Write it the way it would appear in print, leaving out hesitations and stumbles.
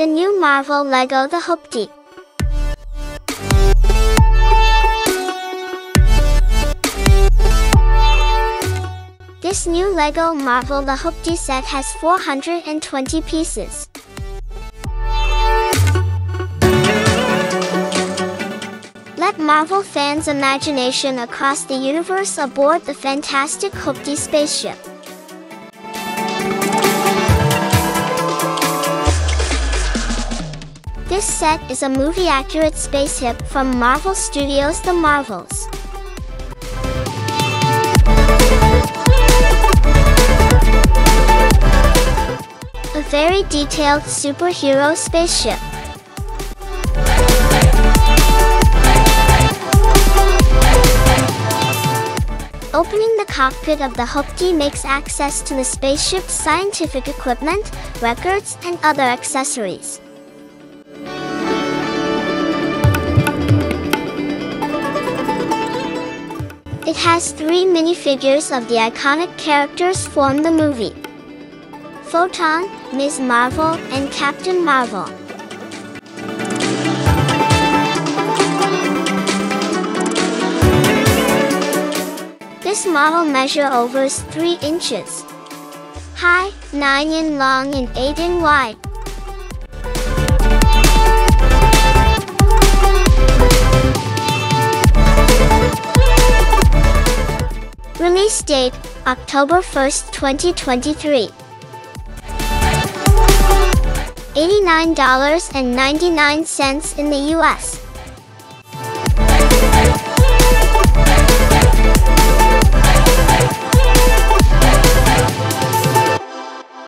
The new Marvel Lego the Hoopty. This new Lego Marvel the Hoopty set has 420 pieces. Let Marvel fans' imagination across the universe aboard the fantastic Hoopty spaceship. This set is a movie-accurate spaceship from Marvel Studios' The Marvels. A very detailed Super Hero Spaceship. Opening the cockpit of the Hoopty makes access to the spaceship's scientific equipment, records, and other accessories. It has 3 minifigures of the iconic characters from the movie: Photon, Ms. Marvel, and Captain Marvel. This model measures over 3 inches high, 9 in long and 8 in wide. Release date, October 1st, 2023. $89.99 in the US.